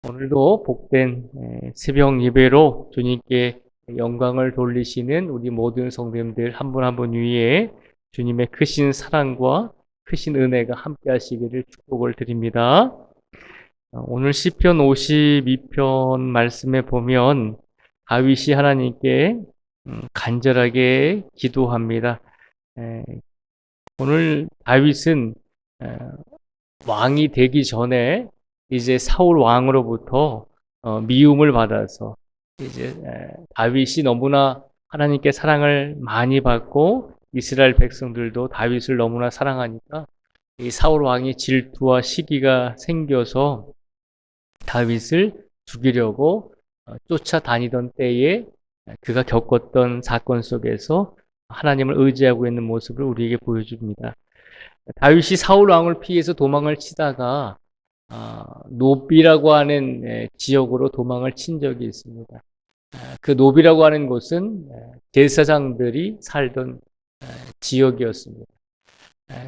오늘도 복된 새벽 예배로 주님께 영광을 돌리시는 우리 모든 성도님들 한 분 한 분 위에 주님의 크신 사랑과 크신 은혜가 함께 하시기를 축복을 드립니다. 오늘 시편 52편 말씀에 보면 다윗이 하나님께 간절하게 기도합니다. 오늘 다윗은 왕이 되기 전에 이제 사울 왕으로부터 미움을 받아서 이제 다윗이 너무나 하나님께 사랑을 많이 받고 이스라엘 백성들도 다윗을 너무나 사랑하니까 이 사울 왕이 질투와 시기가 생겨서 다윗을 죽이려고 쫓아다니던 때에 그가 겪었던 사건 속에서 하나님을 의지하고 있는 모습을 우리에게 보여줍니다. 다윗이 사울 왕을 피해서 도망을 치다가 노비라고 하는 지역으로 도망을 친 적이 있습니다. 그 노비라고 하는 곳은 제사장들이 살던 지역이었습니다.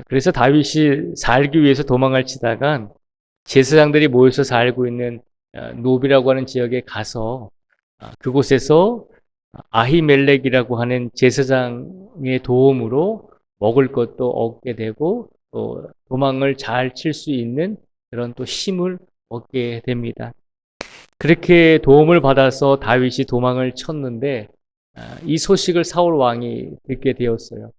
그래서 다윗이 살기 위해서 도망을 치다가 제사장들이 모여서 살고 있는 노비라고 하는 지역에 가서 그곳에서 아히멜렉이라고 하는 제사장의 도움으로 먹을 것도 얻게 되고 또 도망을 잘 칠 수 있는 그런 또 힘을 얻게 됩니다. 그렇게 도움을 받아서 다윗이 도망을 쳤는데 이 소식을 사울 왕이 듣게 되었어요.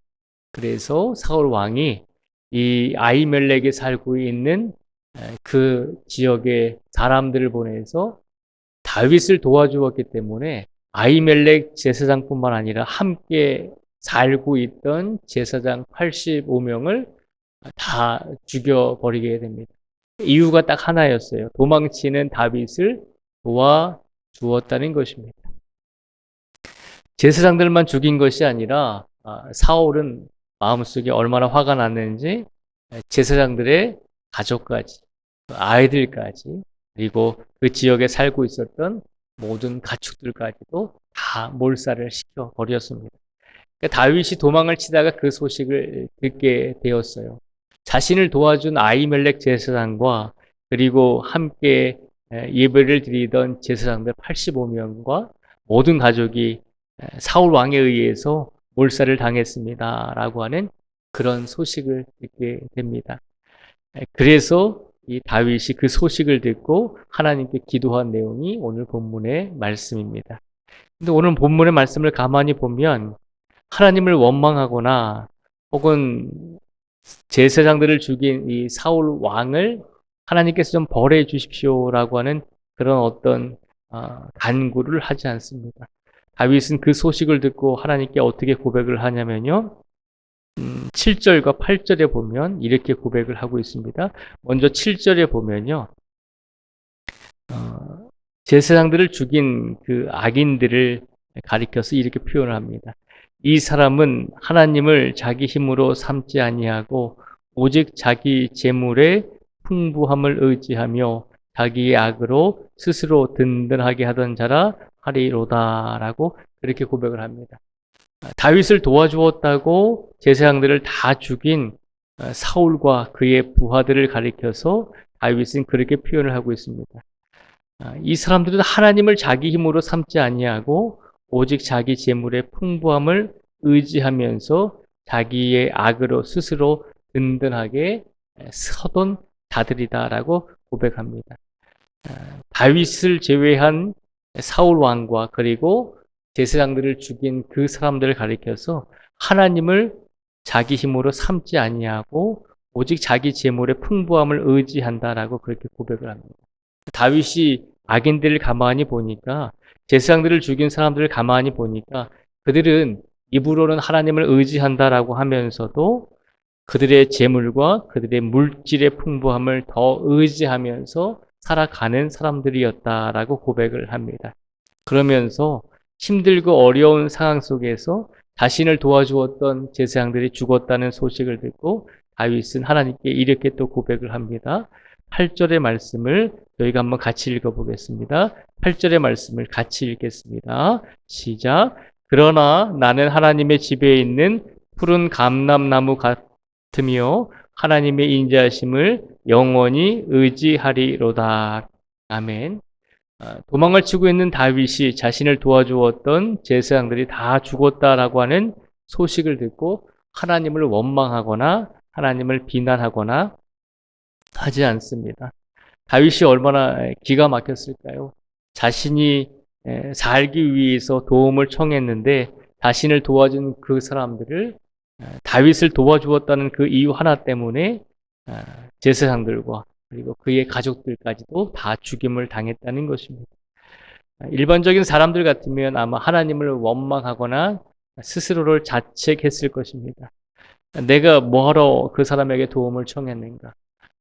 그래서 사울 왕이 이 아히멜렉에 살고 있는 그 지역의 사람들을 보내서 다윗을 도와주었기 때문에 아히멜렉 제사장뿐만 아니라 함께 살고 있던 제사장 85명을 다 죽여버리게 됩니다. 이유가 딱 하나였어요. 도망치는 다윗을 도와주었다는 것입니다. 제사장들만 죽인 것이 아니라 사울은 마음속에 얼마나 화가 났는지 제사장들의 가족까지, 아이들까지, 그리고 그 지역에 살고 있었던 모든 가축들까지도 다 몰살을 시켜버렸습니다. 그러니까 다윗이 도망을 치다가 그 소식을 듣게 되었어요. 자신을 도와준 아히멜렉 제사장과 그리고 함께 예배를 드리던 제사장들 85명과 모든 가족이 사울 왕에 의해서 몰살을 당했습니다라고 하는 그런 소식을 듣게 됩니다. 그래서 이 다윗이 그 소식을 듣고 하나님께 기도한 내용이 오늘 본문의 말씀입니다. 근데 오늘 본문의 말씀을 가만히 보면 하나님을 원망하거나 혹은 제사장들을 죽인 이 사울 왕을 하나님께서 좀 벌해 주십시오라고 하는 그런 어떤 간구를 하지 않습니다. 다윗은 그 소식을 듣고 하나님께 어떻게 고백을 하냐면요. 7절과 8절에 보면 이렇게 고백을 하고 있습니다. 먼저 7절에 보면요. 제사장들을 죽인 그 악인들을 가리켜서 이렇게 표현을 합니다. 이 사람은 하나님을 자기 힘으로 삼지 아니하고 오직 자기 재물의 풍부함을 의지하며 자기의 악으로 스스로 든든하게 하던 자라 하리로다라고 그렇게 고백을 합니다. 다윗을 도와주었다고 제사장들을 다 죽인 사울과 그의 부하들을 가리켜서 다윗은 그렇게 표현을 하고 있습니다. 이 사람들은 하나님을 자기 힘으로 삼지 아니하고 오직 자기 재물의 풍부함을 의지하면서 자기의 악으로 스스로 든든하게 서던 자들이다라고 고백합니다. 다윗을 제외한 사울 왕과 그리고 제사장들을 죽인 그 사람들을 가리켜서 하나님을 자기 힘으로 삼지 아니하고 오직 자기 재물의 풍부함을 의지한다라고 그렇게 고백을 합니다. 다윗이 악인들을 가만히 보니까 제사장들을 죽인 사람들을 가만히 보니까 그들은 입으로는 하나님을 의지한다라고 하면서도 그들의 재물과 그들의 물질의 풍부함을 더 의지하면서 살아가는 사람들이었다라고 고백을 합니다. 그러면서 힘들고 어려운 상황 속에서 자신을 도와주었던 제사장들이 죽었다는 소식을 듣고 다윗은 하나님께 이렇게 또 고백을 합니다. 8절의 말씀을 저희가 한번 같이 읽어보겠습니다. 8절의 말씀을 같이 읽겠습니다. 시작. 그러나 나는 하나님의 집에 있는 푸른 감람나무 같으며 하나님의 인자하심을 영원히 의지하리로다. 아멘. 도망을 치고 있는 다윗이 자신을 도와주었던 제사장들이 다 죽었다라고 하는 소식을 듣고 하나님을 원망하거나 하나님을 비난하거나 하지 않습니다. 다윗이 얼마나 기가 막혔을까요? 자신이 살기 위해서 도움을 청했는데 자신을 도와준 그 사람들을 다윗을 도와주었다는 그 이유 하나 때문에 제사장들과 그리고 그의 가족들까지도 다 죽임을 당했다는 것입니다. 일반적인 사람들 같으면 아마 하나님을 원망하거나 스스로를 자책했을 것입니다. 내가 뭐하러 그 사람에게 도움을 청했는가?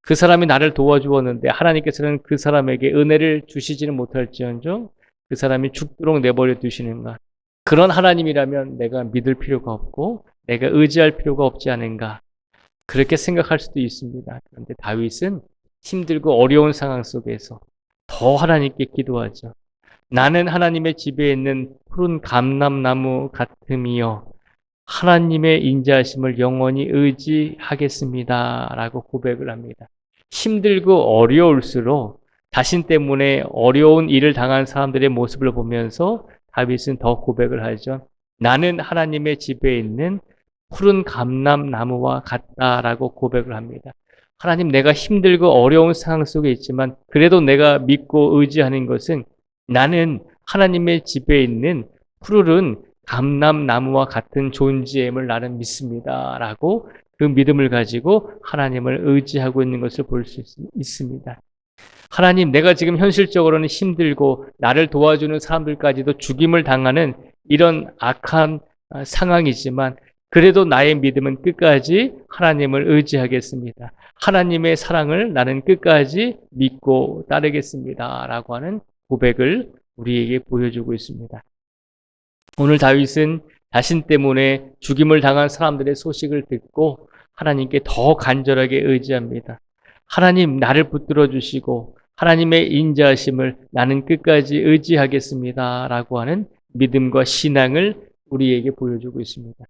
그 사람이 나를 도와주었는데 하나님께서는 그 사람에게 은혜를 주시지는 못할지언정 그 사람이 죽도록 내버려 두시는가? 그런 하나님이라면 내가 믿을 필요가 없고 내가 의지할 필요가 없지 않은가? 그렇게 생각할 수도 있습니다. 그런데 다윗은 힘들고 어려운 상황 속에서 더 하나님께 기도하죠. 나는 하나님의 집에 있는 푸른 감람나무 같음이요. 하나님의 인자하심을 영원히 의지하겠습니다. 라고 고백을 합니다. 힘들고 어려울수록 자신 때문에 어려운 일을 당한 사람들의 모습을 보면서 다윗은 더 고백을 하죠. 나는 하나님의 집에 있는 푸른 감람나무와 같다라고 고백을 합니다. 하나님, 내가 힘들고 어려운 상황 속에 있지만 그래도 내가 믿고 의지하는 것은 나는 하나님의 집에 있는 푸르른 감람나무와 같은 존재임을 나는 믿습니다. 라고 그 믿음을 가지고 하나님을 의지하고 있는 것을 볼 수 있습니다. 하나님, 내가 지금 현실적으로는 힘들고 나를 도와주는 사람들까지도 죽임을 당하는 이런 악한 상황이지만 그래도 나의 믿음은 끝까지 하나님을 의지하겠습니다. 하나님의 사랑을 나는 끝까지 믿고 따르겠습니다. 라고 하는 고백을 우리에게 보여주고 있습니다. 오늘 다윗은 자신 때문에 죽임을 당한 사람들의 소식을 듣고 하나님께 더 간절하게 의지합니다. 하나님, 나를 붙들어 주시고 하나님의 인자하심을 나는 끝까지 의지하겠습니다. 라고 하는 믿음과 신앙을 우리에게 보여주고 있습니다.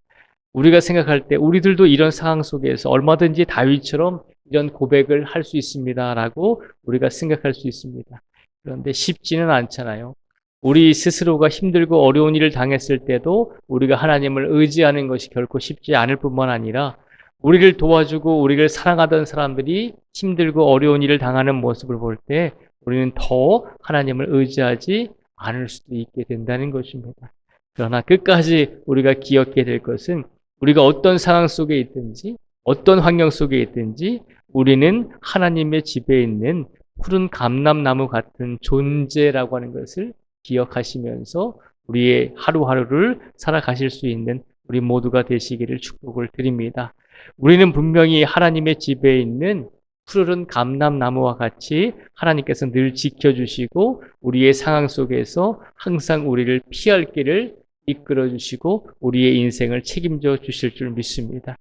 우리가 생각할 때 우리들도 이런 상황 속에서 얼마든지 다윗처럼 이런 고백을 할 수 있습니다. 라고 우리가 생각할 수 있습니다. 그런데 쉽지는 않잖아요. 우리 스스로가 힘들고 어려운 일을 당했을 때도 우리가 하나님을 의지하는 것이 결코 쉽지 않을 뿐만 아니라 우리를 도와주고 우리를 사랑하던 사람들이 힘들고 어려운 일을 당하는 모습을 볼 때 우리는 더 하나님을 의지하지 않을 수도 있게 된다는 것입니다. 그러나 끝까지 우리가 기억해야 될 것은 우리가 어떤 상황 속에 있든지 어떤 환경 속에 있든지 우리는 하나님의 집에 있는 푸른 감람나무 같은 존재라고 하는 것을 기억하시면서 우리의 하루하루를 살아가실 수 있는 우리 모두가 되시기를 축복을 드립니다. 우리는 분명히 하나님의 집에 있는 푸르른 감람나무와 같이 하나님께서 늘 지켜주시고 우리의 상황 속에서 항상 우리를 피할 길을 이끌어 주시고 우리의 인생을 책임져 주실 줄 믿습니다.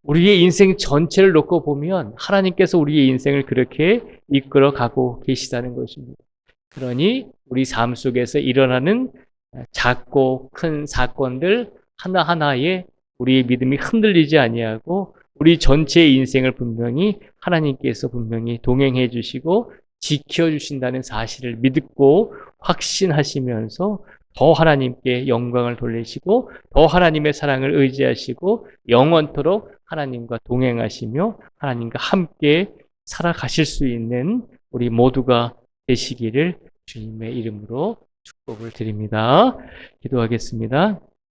우리의 인생 전체를 놓고 보면 하나님께서 우리의 인생을 그렇게 이끌어 가고 계시다는 것입니다. 그러니 우리 삶 속에서 일어나는 작고 큰 사건들 하나하나에 우리의 믿음이 흔들리지 아니하고 우리 전체의 인생을 분명히 하나님께서 분명히 동행해 주시고 지켜주신다는 사실을 믿고 확신하시면서 더 하나님께 영광을 돌리시고 더 하나님의 사랑을 의지하시고 영원토록 하나님과 동행하시며 하나님과 함께 살아가실 수 있는 우리 모두가 되시기를 주님의 이름으로 축복을 드립니다. 기도하겠습니다.